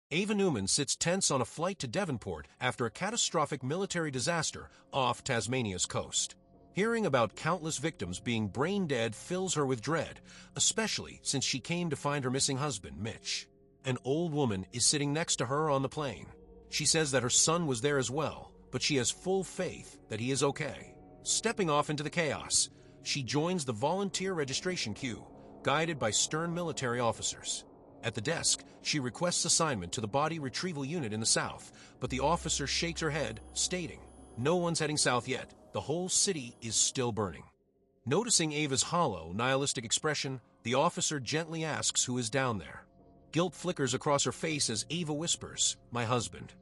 Ava Newman sits tense on a flight to Devonport after a catastrophic military disaster off Tasmania's coast. Hearing about countless victims being brain dead fills her with dread, especially since she came to find her missing husband, Mitch. An old woman is sitting next to her on the plane. She says that her son was there as well, but she has full faith that he is okay. Stepping off into the chaos, she joins the volunteer registration queue, guided by stern military officers. At the desk, she requests assignment to the body retrieval unit in the south, but the officer shakes her head, stating, "No one's heading south yet. The whole city is still burning." Noticing Ava's hollow, nihilistic expression, the officer gently asks who is down there. Guilt flickers across her face as Ava whispers, "My husband."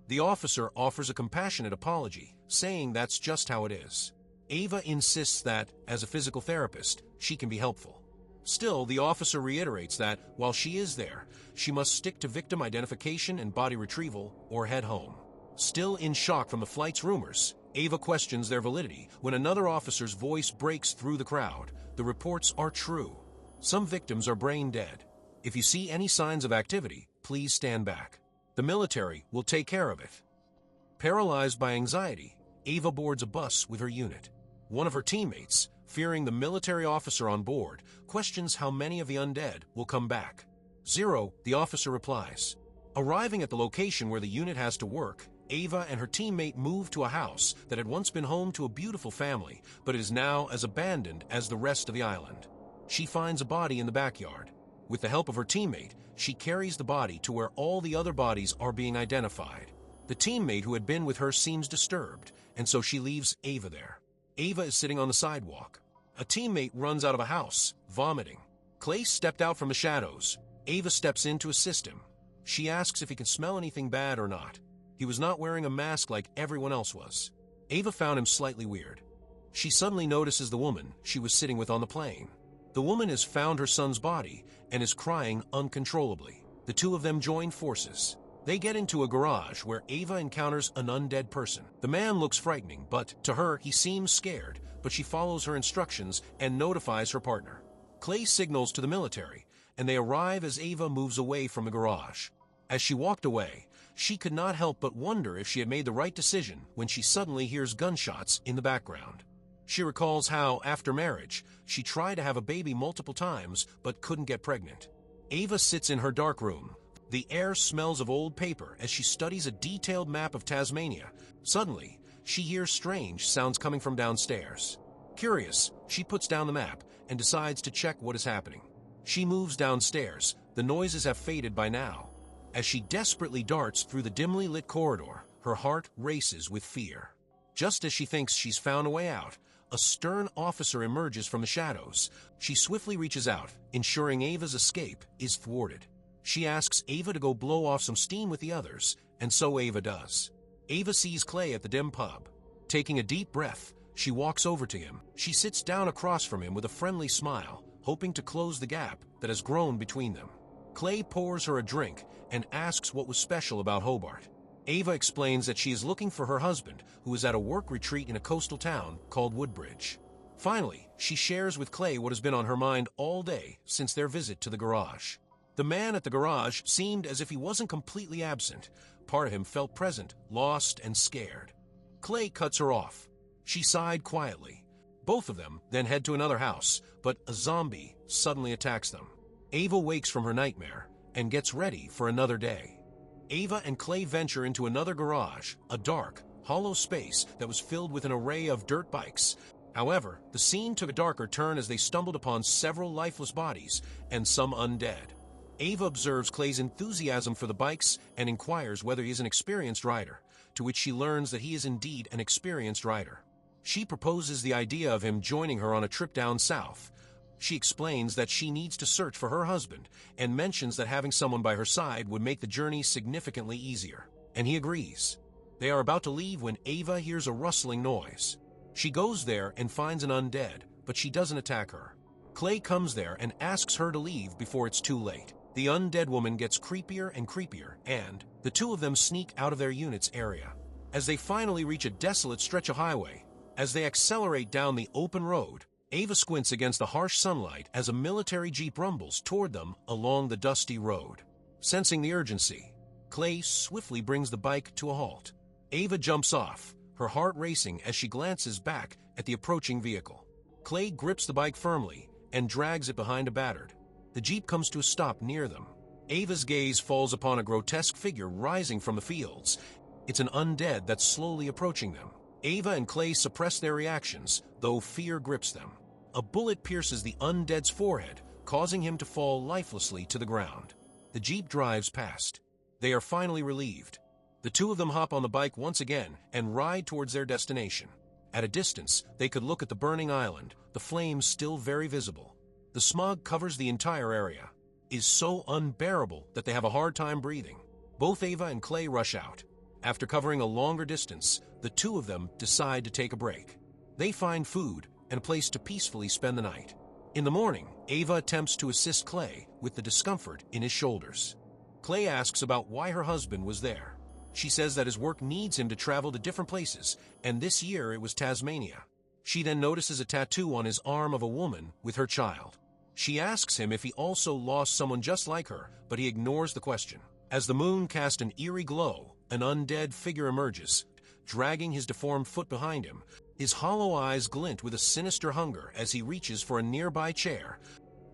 The officer offers a compassionate apology, saying that's just how it is. Ava insists that, as a physical therapist, she can be helpful. Still, the officer reiterates that, while she is there, she must stick to victim identification and body retrieval or head home. Still in shock from the flight's rumors, Ava questions their validity when another officer's voice breaks through the crowd. The reports are true. Some victims are brain dead. If you see any signs of activity, please stand back. The military will take care of it. Paralyzed by anxiety, Ava boards a bus with her unit. One of her teammates, fearing the military officer on board, questions how many of the undead will come back. 0, the officer replies. Arriving at the location where the unit has to work, Ava and her teammate move to a house that had once been home to a beautiful family, but is now as abandoned as the rest of the island. She finds a body in the backyard. With the help of her teammate, she carries the body to where all the other bodies are being identified. The teammate who had been with her seems disturbed, and so she leaves Ava there. Ava is sitting on the sidewalk. A teammate runs out of a house, vomiting. Klay stepped out from the shadows. Ava steps in to assist him. She asks if he can smell anything bad or not. He was not wearing a mask like everyone else was. Ava found him slightly weird. She suddenly notices the woman she was sitting with on the plane. The woman has found her son's body and is crying uncontrollably. The two of them join forces. They get into a garage where Ava encounters an undead person. The man looks frightening, but to her he seems scared, but she follows her instructions and notifies her partner. Klay signals to the military, and they arrive as Ava moves away from the garage. As she walked away, she could not help but wonder if she had made the right decision when she suddenly hears gunshots in the background. She recalls how, after marriage, she tried to have a baby multiple times but couldn't get pregnant. Ava sits in her dark room. The air smells of old paper as she studies a detailed map of Tasmania. Suddenly, she hears strange sounds coming from downstairs. Curious, she puts down the map and decides to check what is happening. She moves downstairs. The noises have faded by now. As she desperately darts through the dimly lit corridor, her heart races with fear. Just as she thinks she's found a way out, a stern officer emerges from the shadows. She swiftly reaches out, ensuring Ava's escape is thwarted. She asks Ava to go blow off some steam with the others, and so Ava does. Ava sees Klay at the dim pub. Taking a deep breath, she walks over to him. She sits down across from him with a friendly smile, hoping to close the gap that has grown between them. Klay pours her a drink and asks what was special about Hobart. Ava explains that she is looking for her husband, who is at a work retreat in a coastal town called Woodbridge. Finally, she shares with Klay what has been on her mind all day since their visit to the garage. The man at the garage seemed as if he wasn't completely absent. Part of him felt present, lost, and scared. Klay cuts her off. She sighed quietly. Both of them then head to another house, but a zombie suddenly attacks them. Ava wakes from her nightmare and gets ready for another day. Ava and Klay venture into another garage, a dark, hollow space that was filled with an array of dirt bikes. However, the scene took a darker turn as they stumbled upon several lifeless bodies and some undead. Ava observes Klay's enthusiasm for the bikes and inquires whether he is an experienced rider, to which she learns that he is indeed an experienced rider. She proposes the idea of him joining her on a trip down south. She explains that she needs to search for her husband and mentions that having someone by her side would make the journey significantly easier, and he agrees. They are about to leave when Ava hears a rustling noise. She goes there and finds an undead, but she doesn't attack her. Klay comes there and asks her to leave before it's too late. The undead woman gets creepier and creepier, and the two of them sneak out of their unit's area. As they finally reach a desolate stretch of highway, as they accelerate down the open road, Ava squints against the harsh sunlight as a military jeep rumbles toward them along the dusty road. Sensing the urgency, Klay swiftly brings the bike to a halt. Ava jumps off, her heart racing as she glances back at the approaching vehicle. Klay grips the bike firmly and drags it behind a battered. The Jeep comes to a stop near them. Ava's gaze falls upon a grotesque figure rising from the fields. It's an undead that's slowly approaching them. Ava and Klay suppress their reactions, though fear grips them. A bullet pierces the undead's forehead, causing him to fall lifelessly to the ground. The Jeep drives past. They are finally relieved. The two of them hop on the bike once again and ride towards their destination. At a distance, they could look at the burning island, the flames still very visible. The smog covers the entire area. It is so unbearable that they have a hard time breathing. Both Ava and Klay rush out. After covering a longer distance, the two of them decide to take a break. They find food and a place to peacefully spend the night. In the morning, Ava attempts to assist Klay with the discomfort in his shoulders. Klay asks about why her husband was there. She says that his work needs him to travel to different places, and this year it was Tasmania. She then notices a tattoo on his arm of a woman with her child. She asks him if he also lost someone just like her, but he ignores the question. As the moon casts an eerie glow, an undead figure emerges, dragging his deformed foot behind him. His hollow eyes glint with a sinister hunger as he reaches for a nearby chair.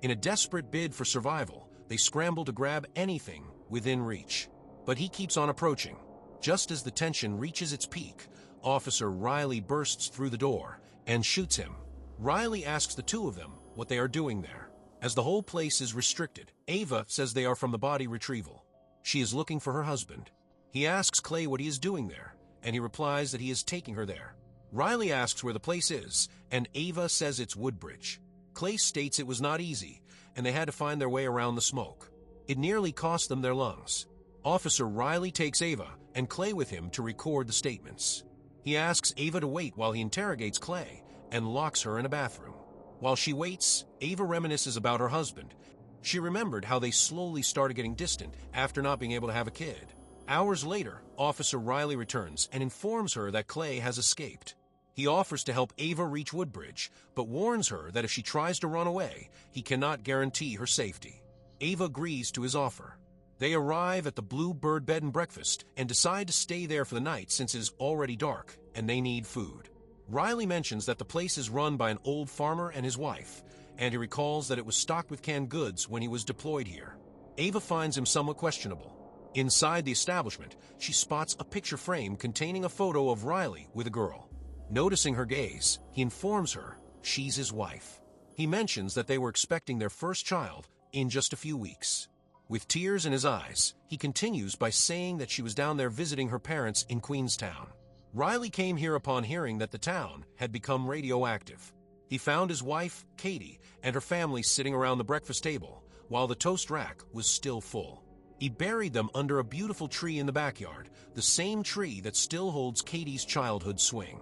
In a desperate bid for survival, they scramble to grab anything within reach. But he keeps on approaching. Just as the tension reaches its peak, Officer Riley bursts through the door and shoots him. Riley asks the two of them what they are doing there. As the whole place is restricted, Ava says they are from the body retrieval. She is looking for her husband. He asks Klay what he is doing there, and he replies that he is taking her there. Riley asks where the place is, and Ava says it's Woodbridge. Klay states it was not easy, and they had to find their way around the smoke. It nearly cost them their lungs. Officer Riley takes Ava and Klay with him to record the statements. He asks Ava to wait while he interrogates Klay and locks her in a bathroom. While she waits, Ava reminisces about her husband. She remembered how they slowly started getting distant after not being able to have a kid. Hours later, Officer Riley returns and informs her that Klay has escaped. He offers to help Ava reach Woodbridge, but warns her that if she tries to run away, he cannot guarantee her safety. Ava agrees to his offer. They arrive at the Blue Bird Bed and Breakfast and decide to stay there for the night since it is already dark and they need food. Riley mentions that the place is run by an old farmer and his wife, and he recalls that it was stocked with canned goods when he was deployed here. Ava finds him somewhat questionable. Inside the establishment, she spots a picture frame containing a photo of Riley with a girl. Noticing her gaze, he informs her she's his wife. He mentions that they were expecting their first child in just a few weeks. With tears in his eyes, he continues by saying that she was down there visiting her parents in Queenstown. Riley came here upon hearing that the town had become radioactive. He found his wife, Katie, and her family sitting around the breakfast table, while the toast rack was still full. He buried them under a beautiful tree in the backyard, the same tree that still holds Katie's childhood swing.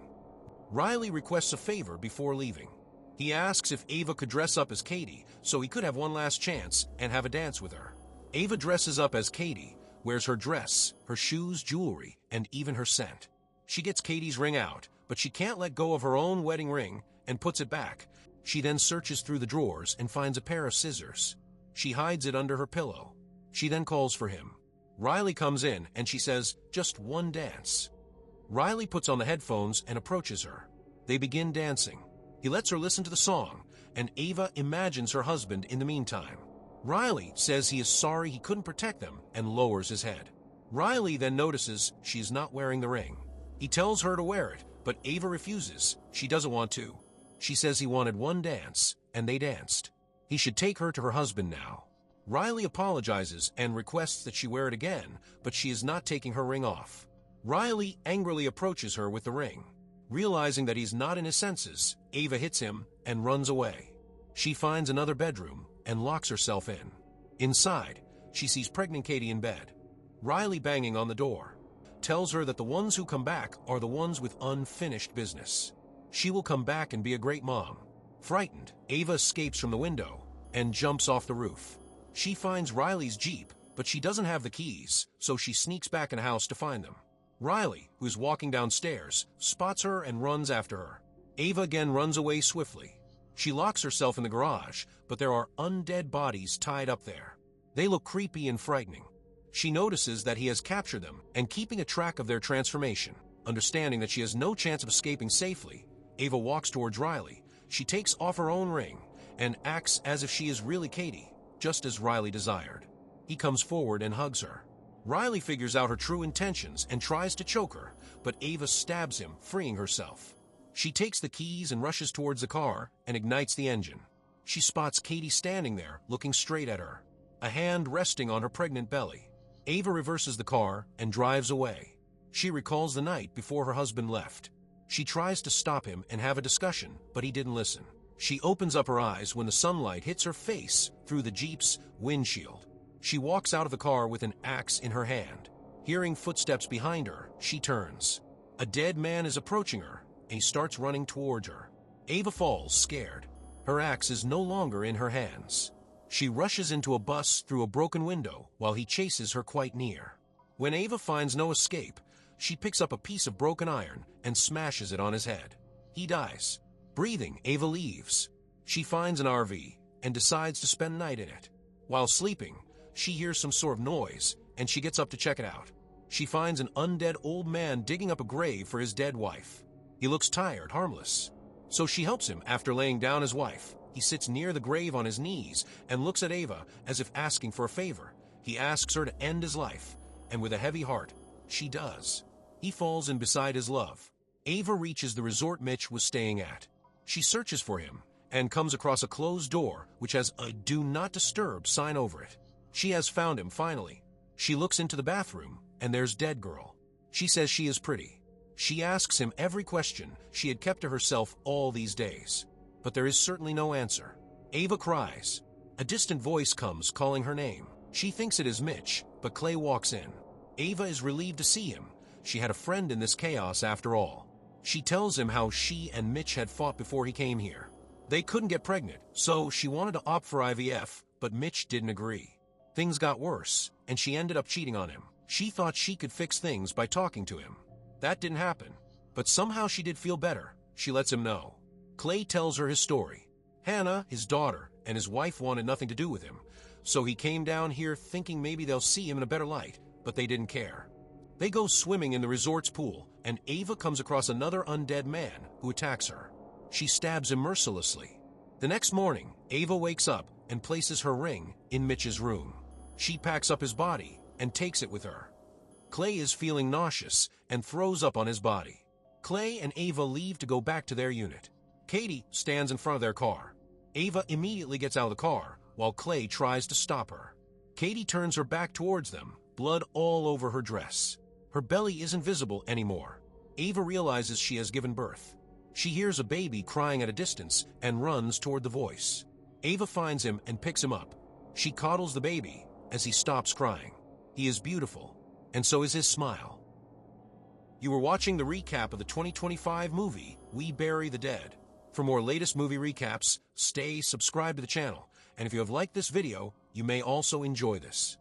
Riley requests a favor before leaving. He asks if Ava could dress up as Katie so he could have one last chance and have a dance with her. Ava dresses up as Katie, wears her dress, her shoes, jewelry, and even her scent. She gets Katie's ring out, but she can't let go of her own wedding ring and puts it back. She then searches through the drawers and finds a pair of scissors. She hides it under her pillow. She then calls for him. Riley comes in and she says, "Just one dance." Riley puts on the headphones and approaches her. They begin dancing. He lets her listen to the song, and Ava imagines her husband in the meantime. Riley says he is sorry he couldn't protect them and lowers his head. Riley then notices she is not wearing the ring. He tells her to wear it, but Ava refuses. She doesn't want to. She says he wanted one dance, and they danced. He should take her to her husband now. Riley apologizes and requests that she wear it again, but she is not taking her ring off. Riley angrily approaches her with the ring. Realizing that he's not in his senses, Ava hits him and runs away. She finds another bedroom and locks herself in. Inside, she sees pregnant Katie in bed. Riley banging on the door tells her that the ones who come back are the ones with unfinished business. She will come back and be a great mom. Frightened, Ava escapes from the window and jumps off the roof. She finds Riley's Jeep, but she doesn't have the keys, so she sneaks back in the house to find them. Riley, who is walking downstairs, spots her and runs after her. Ava again runs away swiftly. She locks herself in the garage, but there are undead bodies tied up there. They look creepy and frightening. She notices that he has captured them and keeping a track of their transformation. Understanding that she has no chance of escaping safely, Ava walks towards Riley. She takes off her own ring and acts as if she is really Katie, just as Riley desired. He comes forward and hugs her. Riley figures out her true intentions and tries to choke her, but Ava stabs him, freeing herself. She takes the keys and rushes towards the car and ignites the engine. She spots Katie standing there, looking straight at her, a hand resting on her pregnant belly. Ava reverses the car and drives away. She recalls the night before her husband left. She tries to stop him and have a discussion, but he didn't listen. She opens up her eyes when the sunlight hits her face through the Jeep's windshield. She walks out of the car with an axe in her hand. Hearing footsteps behind her, she turns. A dead man is approaching her, and he starts running towards her. Ava falls, scared. Her axe is no longer in her hands. She rushes into a bus through a broken window while he chases her quite near. When Ava finds no escape, she picks up a piece of broken iron and smashes it on his head. He dies. Breathing, Ava leaves. She finds an RV and decides to spend the night in it. While sleeping, she hears some sort of noise and she gets up to check it out. She finds an undead old man digging up a grave for his dead wife. He looks tired, harmless. So she helps him after laying down his wife. He sits near the grave on his knees and looks at Ava as if asking for a favor. He asks her to end his life, and with a heavy heart, she does. He falls in beside his love. Ava reaches the resort Mitch was staying at. She searches for him and comes across a closed door which has a "Do Not Disturb" sign over it. She has found him finally. She looks into the bathroom and there's Dead Girl. She says she is pretty. She asks him every question she had kept to herself all these days. But there is certainly no answer. Ava cries. A distant voice comes calling her name. She thinks it is Mitch, but Klay walks in. Ava is relieved to see him. She had a friend in this chaos after all. She tells him how she and Mitch had fought before he came here. They couldn't get pregnant, so she wanted to opt for IVF, but Mitch didn't agree. Things got worse, and she ended up cheating on him. She thought she could fix things by talking to him. That didn't happen, but somehow she did feel better. She lets him know. Klay tells her his story. Hannah, his daughter, and his wife wanted nothing to do with him, so he came down here thinking maybe they'll see him in a better light, but they didn't care. They go swimming in the resort's pool, and Ava comes across another undead man who attacks her. She stabs him mercilessly. The next morning, Ava wakes up and places her ring in Mitch's room. She packs up his body and takes it with her. Klay is feeling nauseous and throws up on his body. Klay and Ava leave to go back to their unit. Katie stands in front of their car. Ava immediately gets out of the car while Klay tries to stop her. Katie turns her back towards them, blood all over her dress. Her belly isn't visible anymore. Ava realizes she has given birth. She hears a baby crying at a distance and runs toward the voice. Ava finds him and picks him up. She coddles the baby as he stops crying. He is beautiful, and so is his smile. You were watching the recap of the 2025 movie, We Bury the Dead. For more latest movie recaps, stay subscribed to the channel, and if you have liked this video, you may also enjoy this.